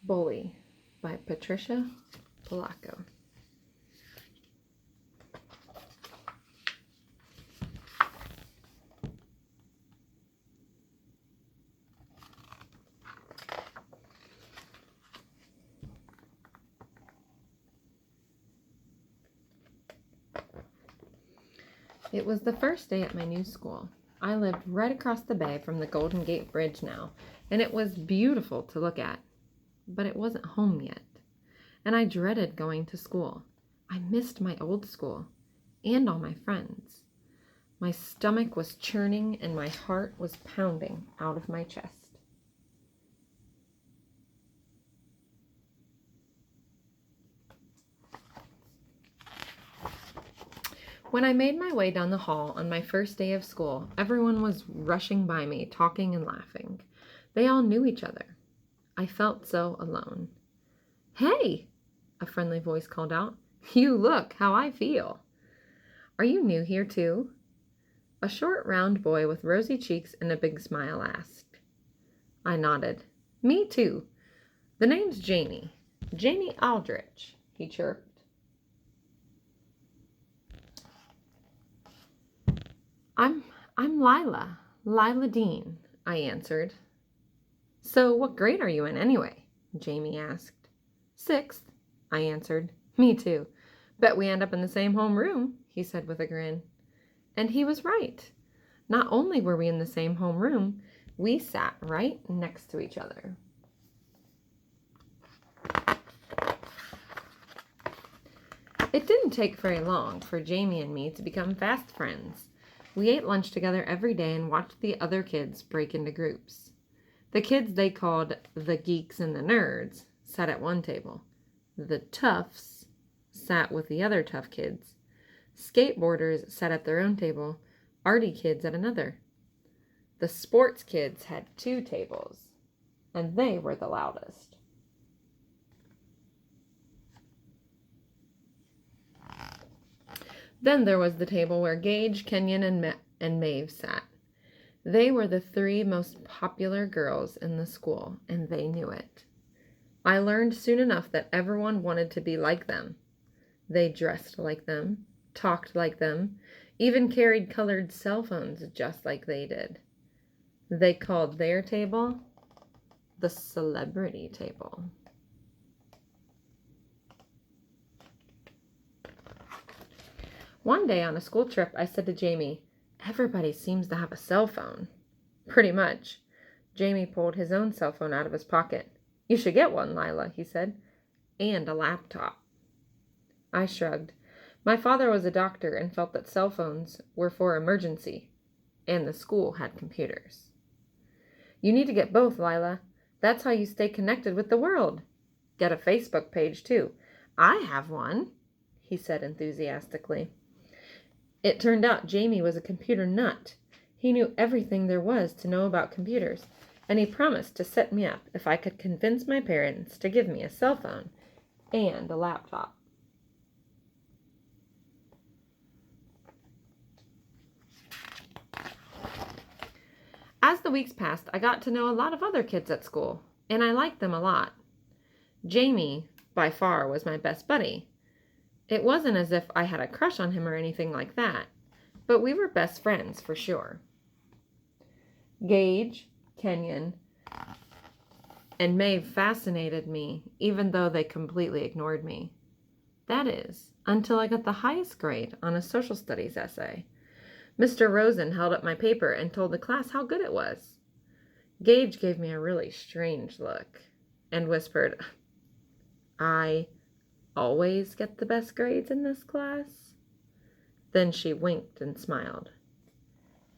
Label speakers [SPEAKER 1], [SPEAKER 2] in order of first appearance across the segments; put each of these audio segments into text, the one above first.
[SPEAKER 1] Bully by Patricia, Polacco. It was the first day at my new school. I lived right across the bay from the Golden Gate Bridge now, and it was beautiful to look at. But it wasn't home yet, and I dreaded going to school. I missed my old school and all my friends. My stomach was churning and my heart was pounding out of my chest. When I made my way down the hall on my first day of school, everyone was rushing by me, talking and laughing. They all knew each other. I felt so alone. "Hey," a friendly voice called out. "You look how I feel." "Are you new here too?" A short, round boy with rosy cheeks and a big smile asked. I nodded. "Me too. The name's Jamie. Jamie Aldrich," he chirped. I'm Lila Dean," I answered. "So what grade are you in anyway?" Jamie asked. "Sixth," I answered. "Me too. Bet we end up in the same homeroom," he said with a grin. And he was right. Not only were we in the same homeroom, we sat right next to each other. It didn't take very long for Jamie and me to become fast friends. We ate lunch together every day and watched the other kids break into groups. The kids they called the geeks and the nerds sat at one table. The toughs sat with the other tough kids. Skateboarders sat at their own table, arty kids at another. The sports kids had two tables, and they were the loudest. Then there was the table where Gage, Kenyon, and Maeve sat. They were the three most popular girls in the school, and they knew it. I learned soon enough that everyone wanted to be like them. They dressed like them, talked like them, even carried colored cell phones just like they did. They called their table the celebrity table. One day on a school trip, I said to Jamie, "Everybody seems to have a cell phone." "Pretty much." Jamie pulled his own cell phone out of his pocket. "You should get one, Lila," he said, "and a laptop." I shrugged. My father was a doctor and felt that cell phones were for emergency, and the school had computers. "You need to get both, Lila. That's how you stay connected with the world. Get a Facebook page, too." "I have one," he said enthusiastically. It turned out Jamie was a computer nut. He knew everything there was to know about computers, and he promised to set me up if I could convince my parents to give me a cell phone and a laptop. As the weeks passed, I got to know a lot of other kids at school, and I liked them a lot. Jamie, by far, was my best buddy. It wasn't as if I had a crush on him or anything like that, but we were best friends for sure. Gage, Kenyon, and Maeve fascinated me, even though they completely ignored me. That is, until I got the highest grade on a social studies essay. Mr. Rosen held up my paper and told the class how good it was. Gage gave me a really strange look and whispered, "I always get the best grades in this class?" Then she winked and smiled.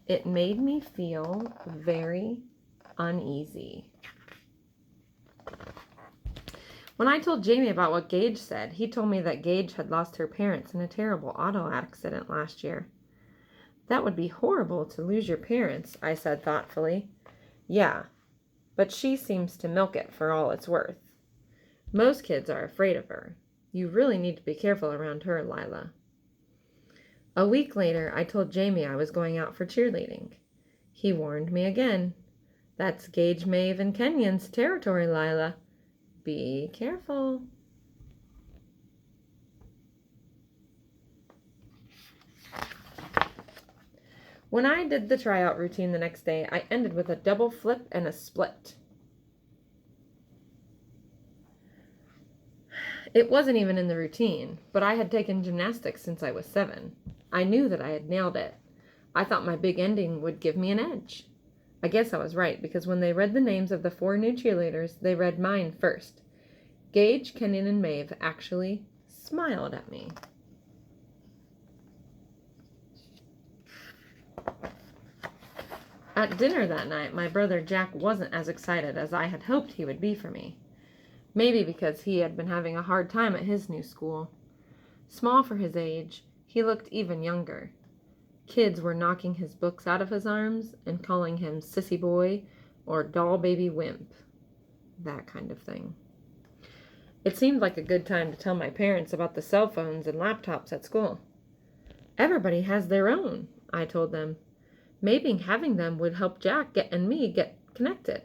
[SPEAKER 1] It made me feel very uneasy. When I told Jamie about what Gage said, he told me that Gage had lost her parents in a terrible auto accident last year. "That would be horrible to lose your parents," I said thoughtfully. "Yeah, but she seems to milk it for all it's worth. Most kids are afraid of her. You really need to be careful around her, Lila." A week later, I told Jamie I was going out for cheerleading. He warned me again. "That's Gage, Maeve, and Kenyon's territory, Lila. Be careful. When I did the tryout routine the next day, I ended with a double flip and a split. It wasn't even in the routine, but I had taken gymnastics since I was 7. I knew that I had nailed it. I thought my big ending would give me an edge. I guess I was right, because when they read the names of the 4 new cheerleaders, they read mine first. Gage, Kenyon, and Maeve actually smiled at me. At dinner that night, my brother Jack wasn't as excited as I had hoped he would be for me. Maybe because he had been having a hard time at his new school. Small for his age, he looked even younger. Kids were knocking his books out of his arms and calling him sissy boy or doll baby wimp. That kind of thing. It seemed like a good time to tell my parents about the cell phones and laptops at school. Everybody has their own, I told them. Maybe having them would help Jack and me get connected.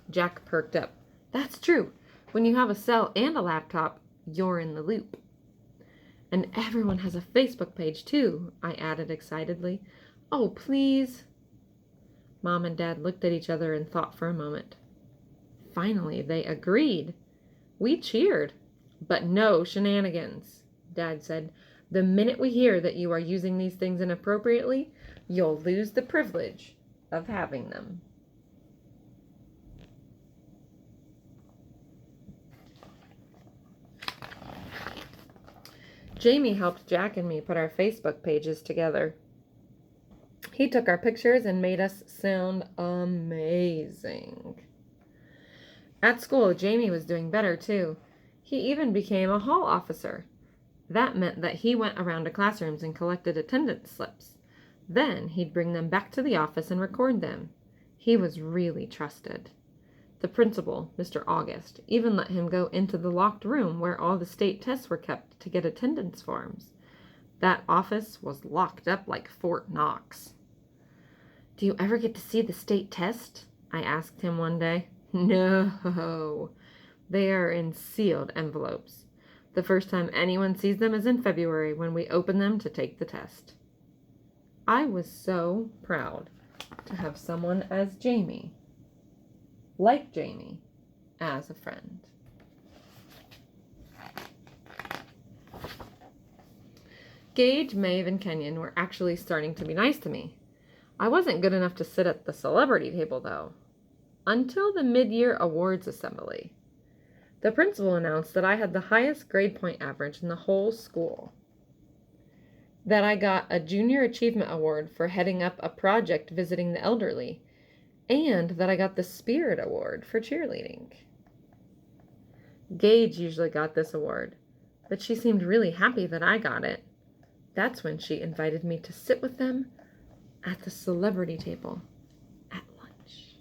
[SPEAKER 1] Jack perked up. That's true. When you have a cell and a laptop, you're in the loop. And everyone has a Facebook page too, I added excitedly. Oh, please. Mom and Dad looked at each other and thought for a moment. Finally, they agreed. We cheered. But no shenanigans, Dad said. The minute we hear that you are using these things inappropriately, you'll lose the privilege of having them. Jamie helped Jack and me put our Facebook pages together. He took our pictures and made us sound amazing. At school, Jamie was doing better too. He even became a hall officer. That meant that he went around to classrooms and collected attendance slips. Then he'd bring them back to the office and record them. He was really trusted. The principal, Mr. August, even let him go into the locked room where all the state tests were kept to get attendance forms. That office was locked up like Fort Knox. Do you ever get to see the state test? I asked him one day. No, they are in sealed envelopes. The first time anyone sees them is in February when we open them to take the test. I was so proud to have someone as Jamie, like Jamie, as a friend. Gage, Maeve, and Kenyon were actually starting to be nice to me. I wasn't good enough to sit at the celebrity table, though, until the mid-year awards assembly. The principal announced that I had the highest grade point average in the whole school, that I got a Junior Achievement Award for heading up a project visiting the elderly, and that I got the Spirit Award for cheerleading. Gage usually got this award, but she seemed really happy that I got it. That's when she invited me to sit with them at the celebrity table at lunch.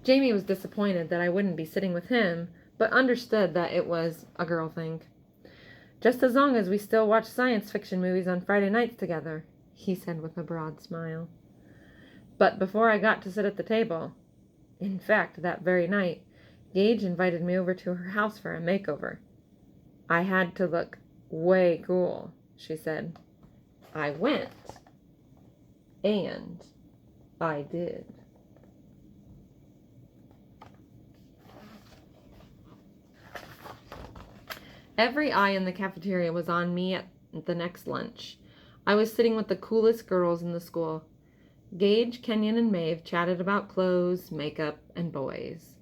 [SPEAKER 1] Jamie was disappointed that I wouldn't be sitting with him, but understood that it was a girl thing. Just as long as we still watch science fiction movies on Friday nights together, he said with a broad smile. But before I got to sit at the table, in fact, that very night, Gage invited me over to her house for a makeover. I had to look way cool, she said. I went, and I did. Every eye in the cafeteria was on me at the next lunch. I was sitting with the coolest girls in the school. Gage, Kenyon, and Maeve chatted about clothes, makeup, and boys.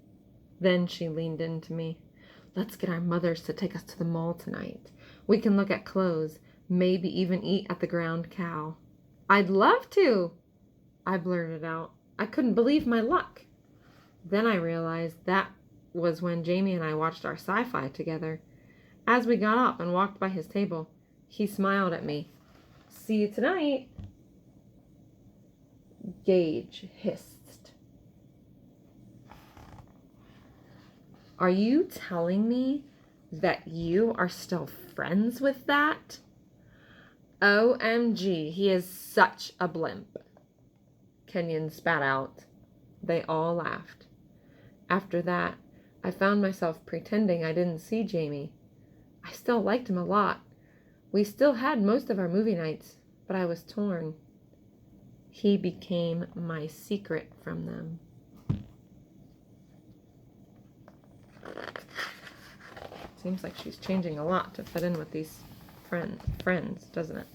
[SPEAKER 1] Then she leaned into me. Let's get our mothers to take us to the mall tonight. We can look at clothes, maybe even eat at the Ground Cow. I'd love to, I blurted out. I couldn't believe my luck. Then I realized that was when Jamie and I watched our sci-fi together. As we got up and walked by his table, he smiled at me. See you tonight. Gage hissed. Are you telling me that you are still friends with that? OMG, he is such a blimp. Kenyon spat out. They all laughed. After that, I found myself pretending I didn't see Jamie. I still liked him a lot. We still had most of our movie nights, but I was torn. He became my secret from them. Seems like she's changing a lot to fit in with these friends, doesn't it?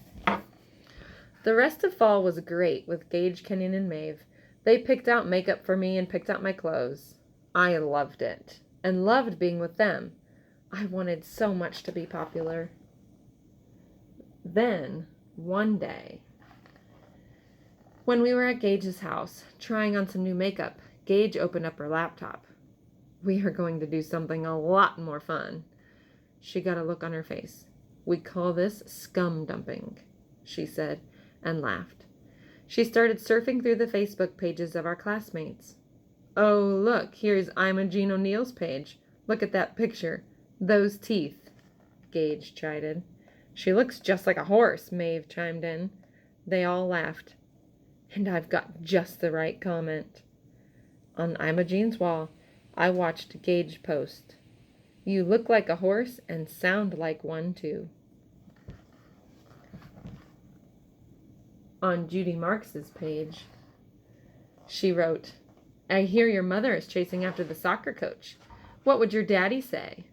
[SPEAKER 1] The rest of fall was great with Gage, Kenyon, and Maeve. They picked out makeup for me and picked out my clothes. I loved it and loved being with them. I wanted so much to be popular. Then, one day, when we were at Gage's house, trying on some new makeup, Gage opened up her laptop. We are going to do something a lot more fun. She got a look on her face. We call this scum dumping, she said, and laughed. She started surfing through the Facebook pages of our classmates. Oh, look, here's Imogen O'Neill's page. Look at that picture. Those teeth, Gage chided. She looks just like a horse, Maeve chimed in. They all laughed. And I've got just the right comment. On Imogen's wall, I watched Gage post. You look like a horse and sound like one, too. On Judy Marks's page, she wrote, I hear your mother is chasing after the soccer coach. What would your daddy say?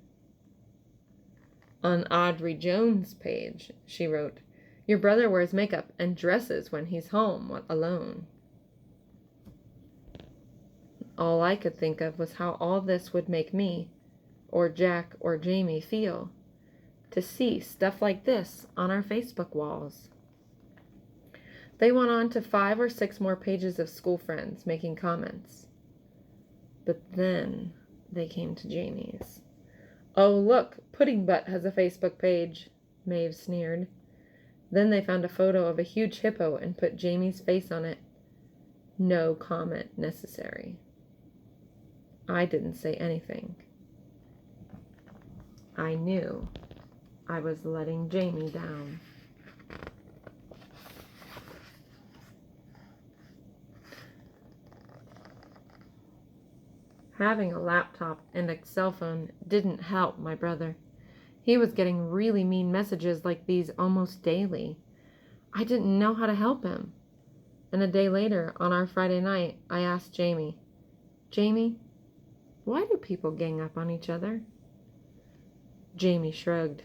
[SPEAKER 1] On Audrey Jones' page, she wrote, your brother wears makeup and dresses when he's home alone. All I could think of was how all this would make me, or Jack, or Jamie feel, to see stuff like this on our Facebook walls. They went on to 5 or 6 more pages of school friends making comments. But then they came to Jamie's. Oh, look, Pudding Butt has a Facebook page, Maeve sneered. Then they found a photo of a huge hippo and put Jamie's face on it. No comment necessary. I didn't say anything. I knew I was letting Jamie down. Having a laptop and a cell phone didn't help my brother. He was getting really mean messages like these almost daily. I didn't know how to help him. And a day later, on our Friday night, I asked Jamie, Jamie, why do people gang up on each other? Jamie shrugged.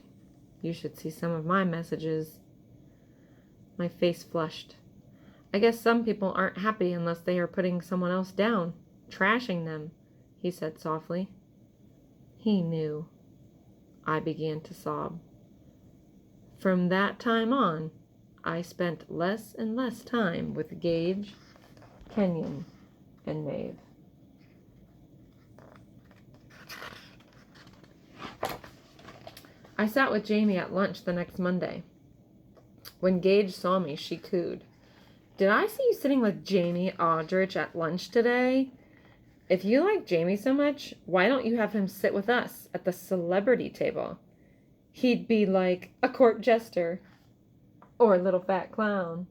[SPEAKER 1] You should see some of my messages. My face flushed. I guess some people aren't happy unless they are putting someone else down, trashing them, he said softly. He knew. I began to sob. From that time on, I spent less and less time with Gage, Kenyon, and Maeve. I sat with Jamie at lunch the next Monday. When Gage saw me, she cooed. Did I see you sitting with Jamie Aldrich at lunch today? If you like Jamie so much, why don't you have him sit with us at the celebrity table? He'd be like a court jester or a little fat clown.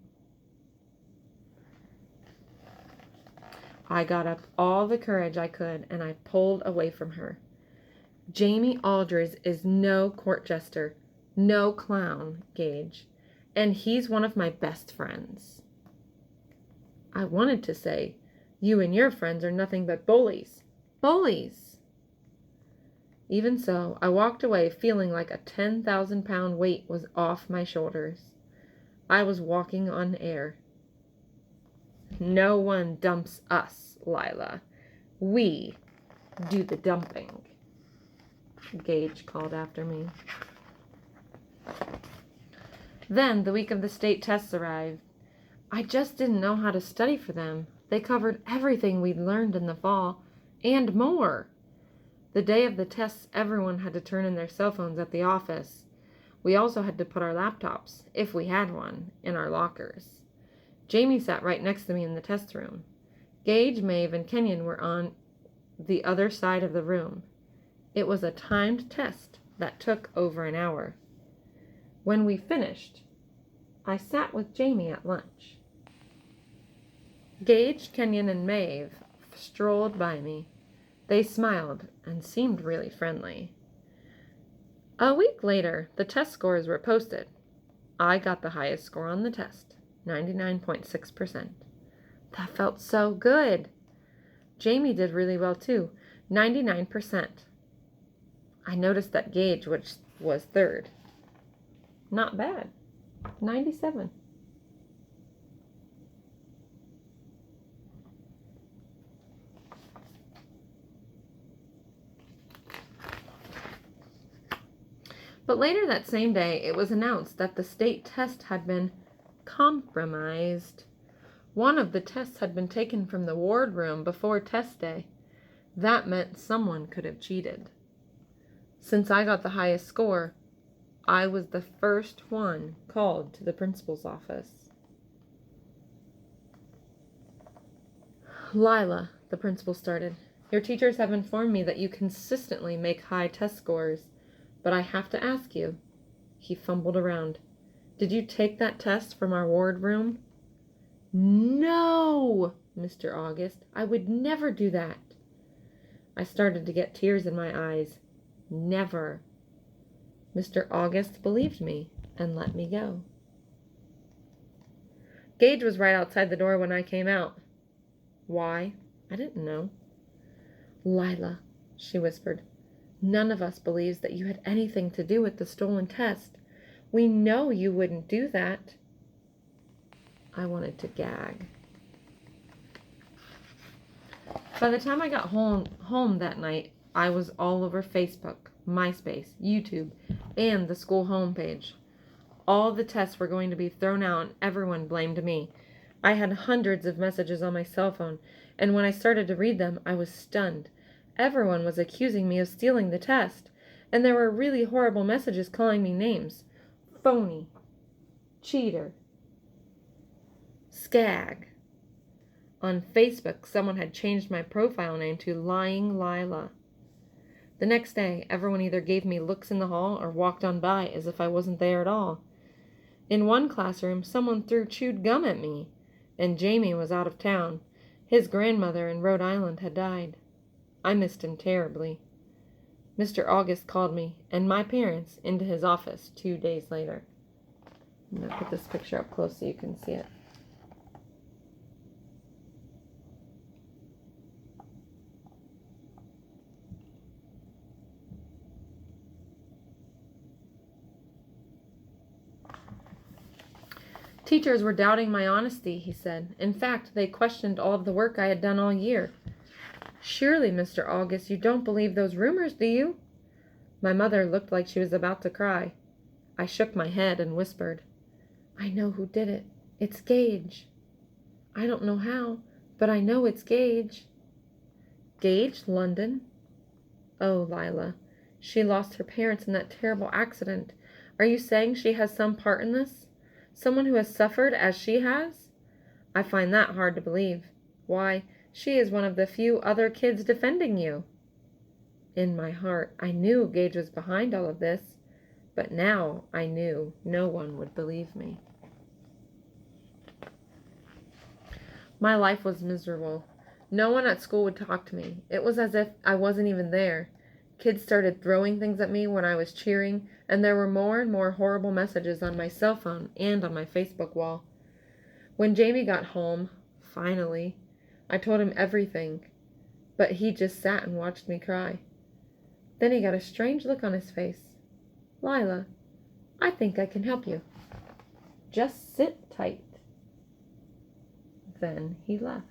[SPEAKER 1] I got up all the courage I could and I pulled away from her. Jamie Aldridge is no court jester, no clown, Gage, and he's one of my best friends. I wanted to say, you and your friends are nothing but bullies. Bullies! Even so, I walked away feeling like a 10,000-pound weight was off my shoulders. I was walking on air. No one dumps us, Lila. We do the dumping, Gage called after me. Then the week of the state tests arrived. I just didn't know how to study for them. They covered everything we'd learned in the fall, and more. The day of the tests, everyone had to turn in their cell phones at the office. We also had to put our laptops, if we had one, in our lockers. Jamie sat right next to me in the test room. Gage, Maeve, and Kenyon were on the other side of the room. It was a timed test that took over an hour. When we finished, I sat with Jamie at lunch. Gage, Kenyon, and Maeve strolled by me. They smiled and seemed really friendly. A week later, the test scores were posted. I got the highest score on the test, 99.6%. That felt so good. Jamie did really well too, 99%. I noticed that Gage, which was third. Not bad, 97. But later that same day, it was announced that the state test had been compromised. One of the tests had been taken from the ward room before test day. That meant someone could have cheated. Since I got the highest score, I was the first one called to the principal's office. Lila, the principal started, your teachers have informed me that you consistently make high test scores. But I have to ask you. He fumbled around. Did you take that test from our ward room? No, Mr. August. I would never do that. I started to get tears in my eyes. Never. Mr. August believed me and let me go. Gage was right outside the door when I came out. Why? I didn't know. Lila, she whispered. None of us believes that you had anything to do with the stolen test. We know you wouldn't do that. I wanted to gag. By the time I got home that night, I was all over Facebook, MySpace, YouTube, and the school homepage. All the tests were going to be thrown out and everyone blamed me. I had hundreds of messages on my cell phone, and when I started to read them, I was stunned. Everyone was accusing me of stealing the test, and there were really horrible messages calling me names. Phony. Cheater. Skag. On Facebook, someone had changed my profile name to Lying Lila. The next day, everyone either gave me looks in the hall or walked on by as if I wasn't there at all. In one classroom, someone threw chewed gum at me, and Jamie was out of town. His grandmother in Rhode Island had died. I missed him terribly. Mr. August called me and my parents into his office 2 days later. I'm going to put this picture up close so you can see it. Teachers were doubting my honesty, he said. In fact, they questioned all of the work I had done all year. Surely, Mr. August, you don't believe those rumors, do you? My mother looked like she was about to cry. I shook my head and whispered, I know who did it. It's Gage. I don't know how, but I know it's Gage. Gage, London? Oh, Lila, she lost her parents in that terrible accident. Are you saying she has some part in this? Someone who has suffered as she has? I find that hard to believe. Why, she is one of the few other kids defending you. In my heart, I knew Gage was behind all of this, but now I knew no one would believe me. My life was miserable. No one at school would talk to me. It was as if I wasn't even there. Kids started throwing things at me when I was cheering, and there were more and more horrible messages on my cell phone and on my Facebook wall. When Jamie got home, finally, I told him everything, but he just sat and watched me cry. Then he got a strange look on his face. Lila, I think I can help you. Just sit tight. Then he left.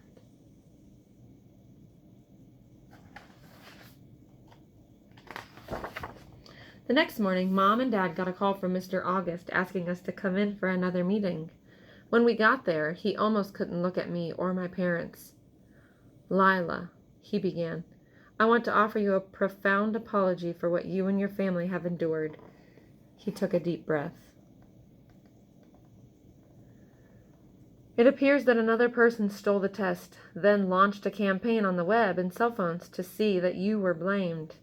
[SPEAKER 1] The next morning, Mom and Dad got a call from Mr. August asking us to come in for another meeting. When we got there, he almost couldn't look at me or my parents. Lila, he began, I want to offer you a profound apology for what you and your family have endured. He took a deep breath. It appears that another person stole the test, then launched a campaign on the web and cell phones to see that you were blamed.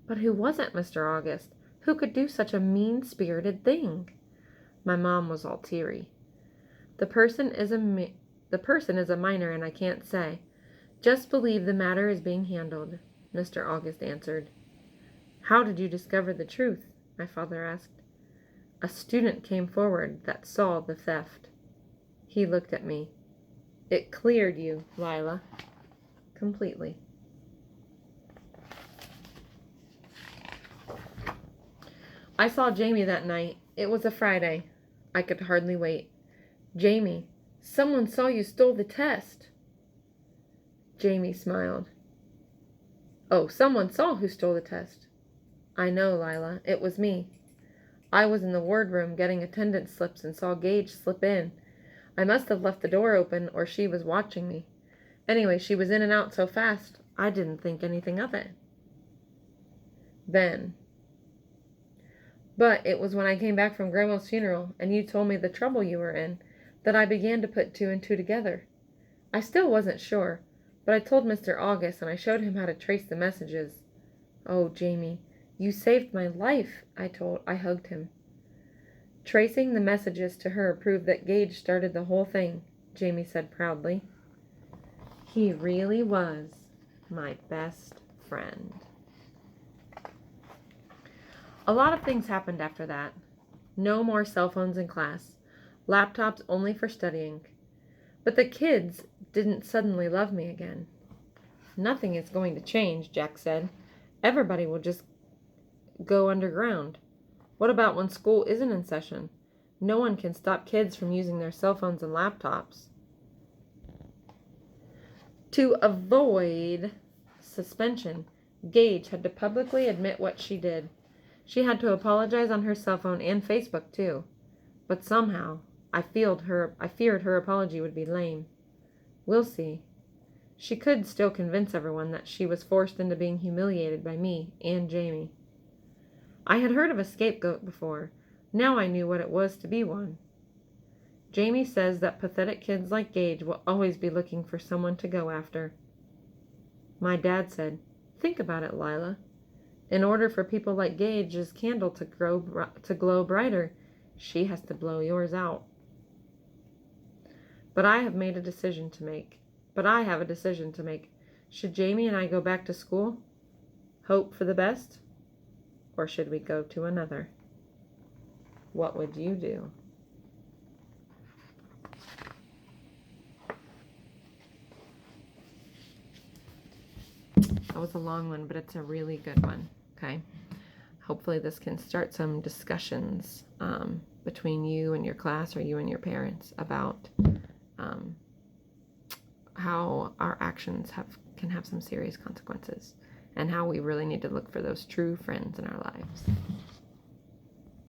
[SPEAKER 1] But who was it, Mr. August? Who could do such a mean-spirited thing? My mom was all teary. The person is a minor and I can't say. Just believe the matter is being handled, Mr. August answered. How did you discover the truth? My father asked. A student came forward that saw the theft. He looked at me. It cleared you, Lila. Completely. I saw Jamie that night. It was a Friday. I could hardly wait. Jamie, someone saw you stole the test. Jamie smiled. Oh, someone saw who stole the test. I know, Lila. It was me. I was in the wardroom getting attendance slips and saw Gage slip in. I must have left the door open or she was watching me. Anyway, she was in and out so fast, I didn't think anything of it. Then. But it was when I came back from Grandma's funeral and you told me the trouble you were in that I began to put two and two together. I still wasn't sure, but I told Mr. August and I showed him how to trace the messages. Oh, Jamie, you saved my life, I hugged him. Tracing the messages to her proved that Gage started the whole thing, Jamie said proudly. He really was my best friend. A lot of things happened after that. No more cell phones in class. Laptops only for studying. But the kids didn't suddenly love me again. Nothing is going to change, Jack said. Everybody will just go underground. What about when school isn't in session? No one can stop kids from using their cell phones and laptops. To avoid suspension, Gage had to publicly admit what she did. She had to apologize on her cell phone and Facebook too. But somehow, I feared her apology would be lame. We'll see. She could still convince everyone that she was forced into being humiliated by me and Jamie. I had heard of a scapegoat before. Now I knew what it was to be one. Jamie says that pathetic kids like Gage will always be looking for someone to go after. My dad said, think about it, Lila. In order for people like Gage's candle to glow brighter, she has to blow yours out. But I have a decision to make. Should Jamie and I go back to school? Hope for the best? Or should we go to another? What would you do? That was a long one, but it's a really good one. Okay. Hopefully this can start some discussions between you and your class or you and your parents about how our actions can have some serious consequences and how we really need to look for those true friends in our lives.